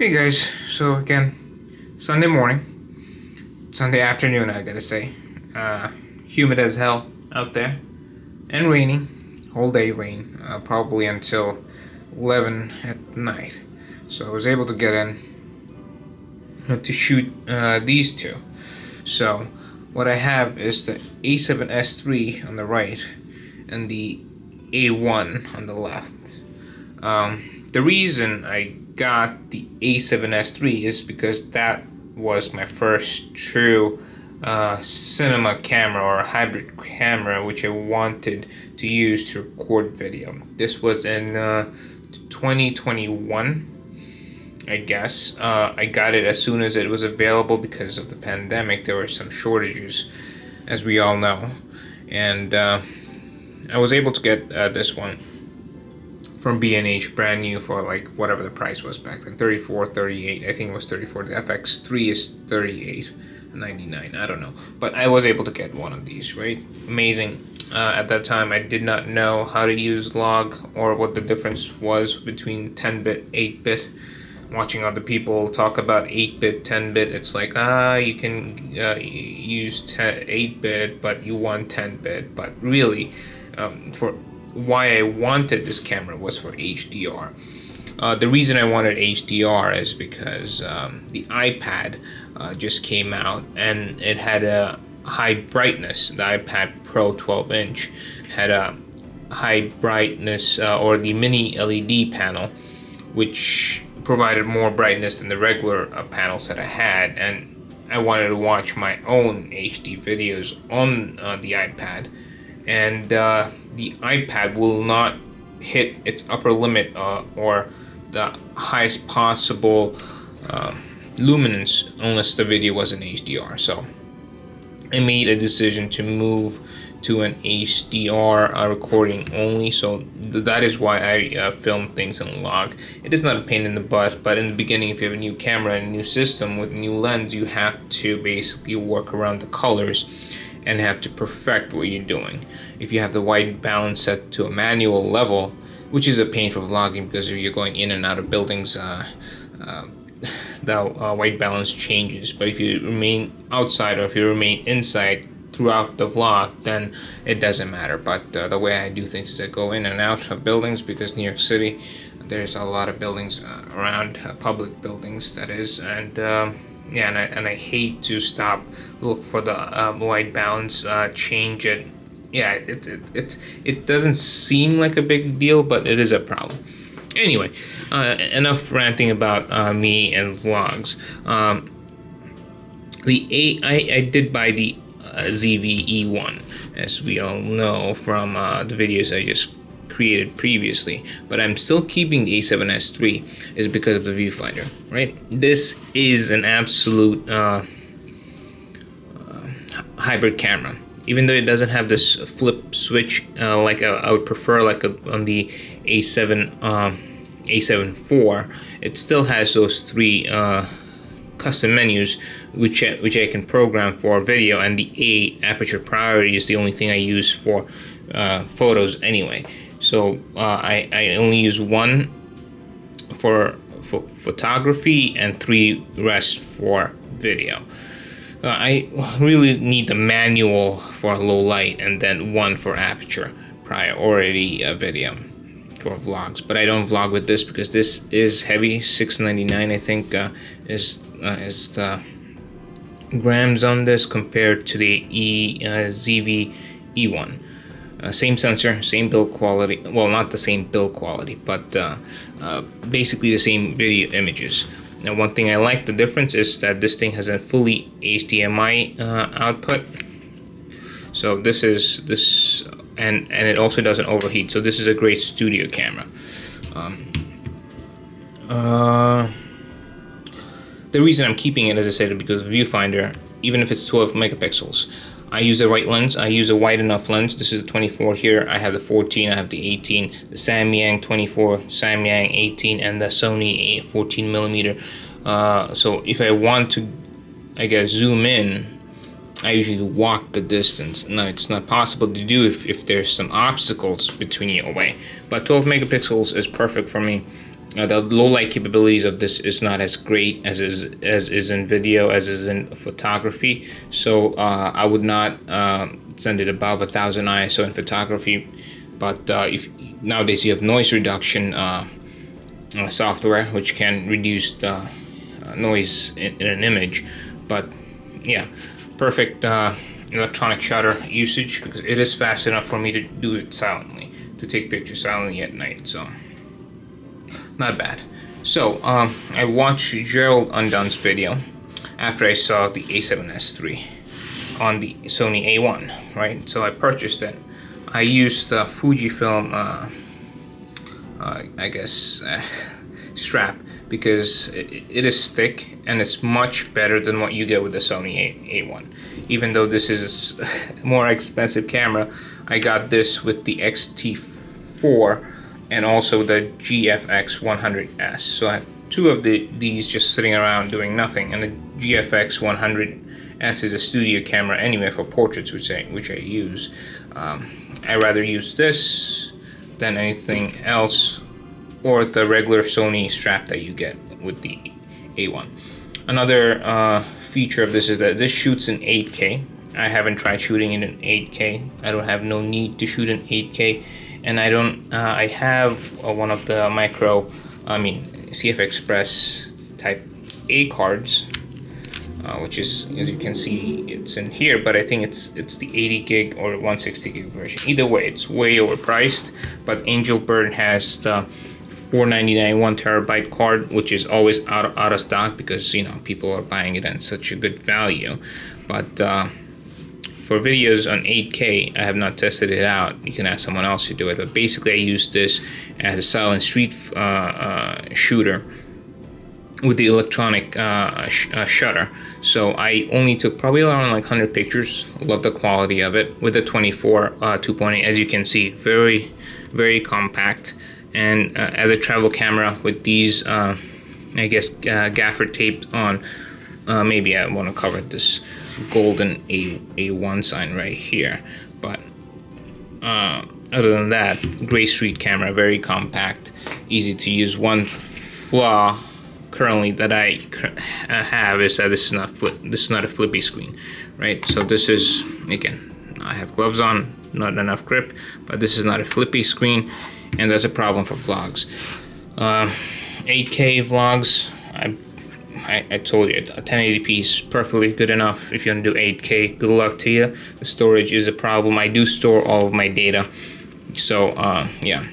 Hey guys, so again, Sunday morning, Sunday afternoon, I gotta say. Humid as hell out there, and raining, whole day rain, probably until 11 at night. So I was able to get in to shoot these two. So what I have is the A7S III on the right and the A1 on the left. The reason I got the A7S III is because that was my first true cinema camera or hybrid camera which I wanted to use to record video. This was in 2021, I guess. I got it as soon as it was available because of the pandemic. There were some shortages, as we all know, and I was able to get this one from B&H brand new for like whatever the price was back then, 34, 38. I think it was 34. The FX3 is 38.99. I don't know, but I was able to get one of these, right? Amazing. At that time I did not know how to use log or what the difference was between 10-bit, 8-bit. Watching other people talk about 8-bit, 10-bit, it's like, you can use 8-bit, but you want 10-bit. But really, for why I wanted this camera was for HDR. The reason I wanted HDR is because the iPad just came out and it had a high brightness. The iPad Pro 12-inch had a high brightness, or the mini LED panel, which provided more brightness than the regular panels that I had, and I wanted to watch my own HD videos on the iPad, and the iPad will not hit its upper limit or the highest possible luminance unless the video was in HDR. So I made a decision to move to an HDR recording only, so that is why I film things in log. It is not a pain in the butt, but in the beginning, if you have a new camera and a new system with a new lens, you have to basically work around the colors and have to perfect what you're doing. If you have the white balance set to a manual level, which is a pain for vlogging because if you're going in and out of buildings, the white balance changes. But if you remain outside or if you remain inside throughout the vlog, then it doesn't matter. But the way I do things is I go in and out of buildings because New York City, there's a lot of buildings around, public buildings that is, and yeah, and I hate to stop, look for the white balance, change it. Yeah, it doesn't seem like a big deal, but it is a problem. Anyway, enough ranting about me and vlogs. I did buy the ZV E1, as we all know from the videos I just created previously, but I'm still keeping the A7S III is because of the viewfinder, right? This is an absolute hybrid camera. Even though it doesn't have this flip switch like I would prefer, like on the A7 A7 IV, it still has those three custom menus which I can program for video, and the A aperture priority is the only thing I use for photos anyway. So I only use one for photography and 3 rest for video. I really need the manual for low light and then one for aperture priority video for vlogs. But I don't vlog with this because this is heavy. $6.99 I think is the grams on this compared to the ZV E1. Same sensor, same build quality. Well, not the same build quality, but basically the same video images. Now, one thing I like the difference is that this thing has a fully HDMI output. So this is and it also doesn't overheat. So this is a great studio camera. The reason I'm keeping it, as I said, is because of the viewfinder. Even if it's 12 megapixels, I use a right lens. I use a wide enough lens. This is the 24 here. I have the 14. I have the 18. The Samyang 24, Samyang 18, and the Sony 14 millimeter. So if I want to, I guess, zoom in, I usually walk the distance. Now, it's not possible to do if there's some obstacles between your way. But 12 megapixels is perfect for me. The low light capabilities of this is not as great as is in video, as is in photography. So I would not send it above 1000 ISO in photography. But if nowadays you have noise reduction software which can reduce the noise in an image. But yeah, perfect electronic shutter usage, because it is fast enough for me to do it silently, to take pictures silently at night. So not bad. So I watched Gerald Undon's video after I saw the A7S III on the Sony A1, right? So I purchased it. I used the Fujifilm I guess strap, because it is thick and it's much better than what you get with the Sony A1. Even though this is a more expensive camera, I got this with the XT4 and also the GFX 100S. So I have two of these just sitting around doing nothing, and the GFX 100S is a studio camera anyway for portraits, which I use. I rather use this than anything else, or the regular Sony strap that you get with the A1. Another feature of this is that this shoots in 8K. I haven't tried shooting it in 8K. I don't have no need to shoot in 8K, and I don't. I have one of the CF Express Type A cards, which is, as you can see, it's in here, but I think it's the 80 gig or 160 gig version. Either way, it's way overpriced. But Angel Bird has the $499 1 terabyte card, which is always out of stock, because people are buying it at such a good value. But for videos on 8K, I have not tested it out. You can ask someone else to do it. But basically, I use this as a silent street shooter with the electronic shutter. So I only took probably around like 100 pictures. Love the quality of it with the 24 2.8. As you can see, very, very compact. And as a travel camera with these, I guess, gaffer taped on, maybe I want to cover this golden A1 sign right here. But other than that, great street camera, very compact, easy to use. One flaw currently that I have is that this is not a flippy screen, right? So this is, again, I have gloves on, not enough grip, but this is not a flippy screen, and that's a problem for vlogs. 8K vlogs, I told you, 1080p is perfectly good enough. If you want to do 8K, good luck to you. The storage is a problem. I do store all of my data, so yeah.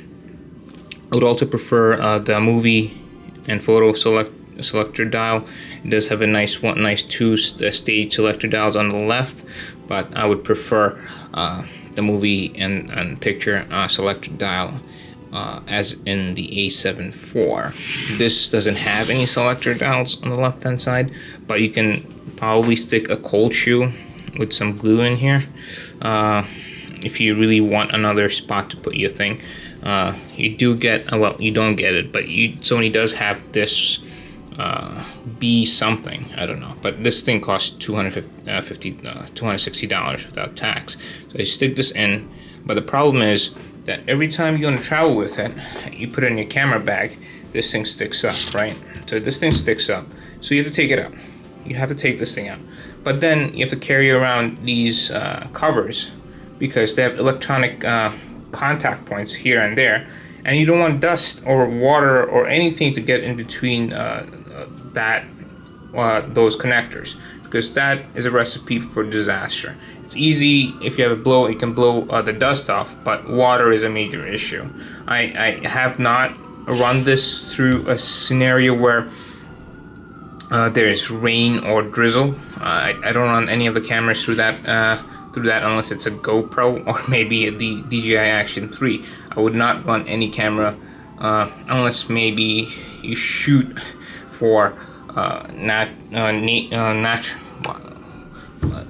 I would also prefer the movie and photo selector dial. It does have a nice two stage selector dials on the left, but I would prefer the movie and picture selector dial as in the A7 IV. This doesn't have any selector dials on the left hand side, but you can probably stick a cold shoe with some glue in here if you really want another spot to put your thing. You do get, well, you don't get it, but Sony does have this B something, I don't know, but this thing costs $260 without tax. So you stick this in, but the problem is that every time you want to travel with it, you put it in your camera bag, this thing sticks up, right? So this thing sticks up, so you have to take it out. You have to take this thing out, but then you have to carry around these covers, because they have electronic contact points here and there, and you don't want dust or water or anything to get in between those connectors, because that is a recipe for disaster. It's easy if you have a blow, you can blow the dust off, but water is a major issue. I have not run this through a scenario where there is rain or drizzle. I don't run any of the cameras through that unless it's a GoPro or maybe the DJI Action 3. I would not run any camera unless maybe you shoot for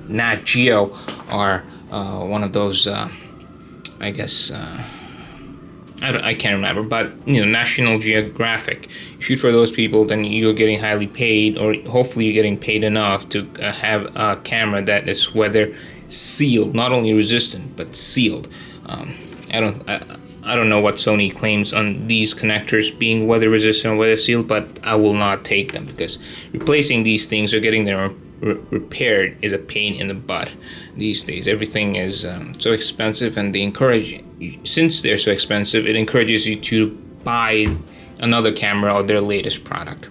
Nat Geo or one of those, I guess, I can't remember, but National Geographic. You shoot for those people, then you're getting highly paid, or hopefully you're getting paid enough to have a camera that is weather sealed, not only resistant but sealed. I'm I don't know what Sony claims on these connectors being weather resistant or weather sealed, but I will not take them because replacing these things or getting them repaired is a pain in the butt these days. Everything is so expensive, and they encourage, since they're so expensive, it encourages you to buy another camera or their latest product.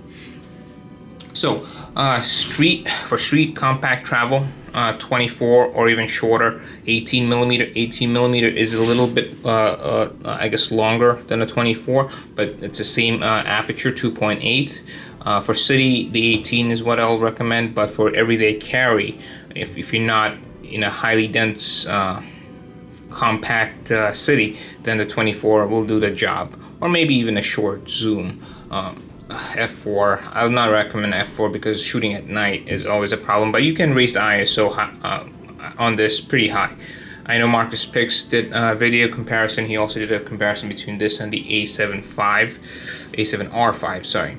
So street compact travel, 24 or even shorter, 18 millimeter. 18 millimeter is a little bit I guess longer than a 24, but it's the same aperture, 2.8. For city, the 18 is what I'll recommend, but for everyday carry, if you're not in a highly dense compact city, then the 24 will do the job, or maybe even a short zoom. F4, I would not recommend F4 because shooting at night is always a problem, but you can raise the ISO on this pretty high. I know Marcus Pix did a video comparison. He also did a comparison between this and the A7R5, sorry.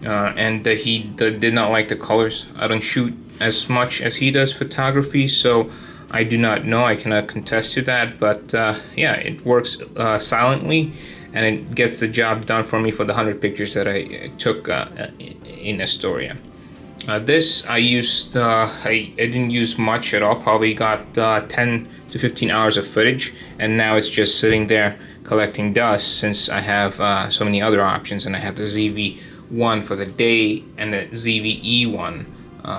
And he did not like the colors. I don't shoot as much as he does photography, so I do not know. I cannot contest to that, but yeah, it works silently, and it gets the job done for me for the 100 pictures that I took in Astoria. This I used, I didn't use much at all, probably got 10 to 15 hours of footage, and now it's just sitting there collecting dust since I have so many other options, and I have the ZV-1 for the day and the ZV-E1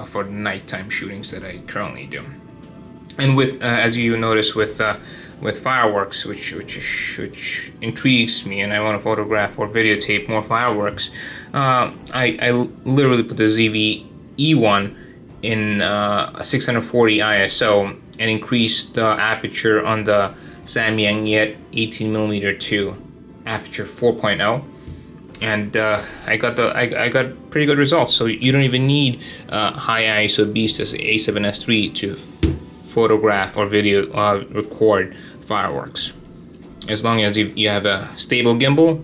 for the nighttime shootings that I currently do. And with, as you notice, with fireworks, which intrigues me, and I want to photograph or videotape more fireworks, I literally put the ZV-E1 in a 640 ISO and increased the aperture on the Samyang Yet 18mm to aperture 4.0. And I got pretty good results. So you don't even need high ISO beast as the A7S III to photograph or video record fireworks, as long as you have a stable gimbal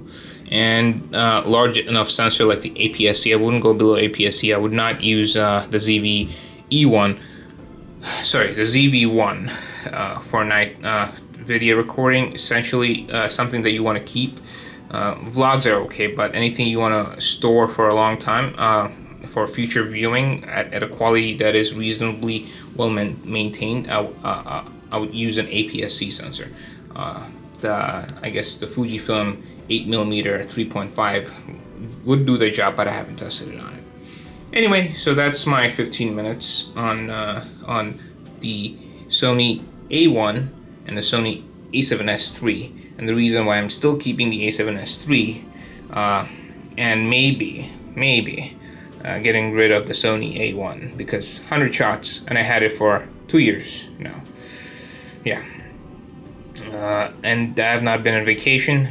and large enough sensor like the APS-C. I wouldn't go below APS-C. I would not use the ZV-E1, sorry, the ZV-1 for night video recording. Essentially something that you want to keep. Vlogs are okay, but anything you want to store for a long time for future viewing at a quality that is reasonably well maintained, I would use an APS-C sensor. I guess the Fujifilm 8mm 3.5 would do the job, but I haven't tested it on it. Anyway, so that's my 15 minutes on the Sony A1 and the Sony A7S III, and the reason why I'm still keeping the A7S III and maybe getting rid of the Sony A1, because 100 shots, and I had it for 2 years now. Yeah. And I have not been on vacation,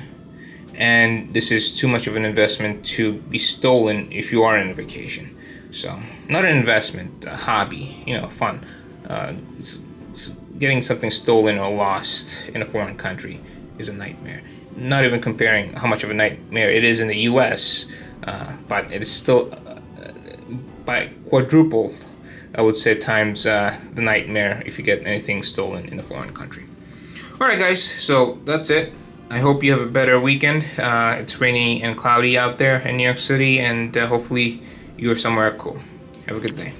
and this is too much of an investment to be stolen if you are on vacation. So, not an investment, a hobby, you know, fun. It's getting something stolen or lost in a foreign country is a nightmare. Not even comparing how much of a nightmare it is in the US, but it is still by quadruple, I would say, times the nightmare if you get anything stolen in a foreign country. Alright guys, so that's it. I hope you have a better weekend. It's rainy and cloudy out there in New York City, and hopefully you're somewhere cool. Have a good day.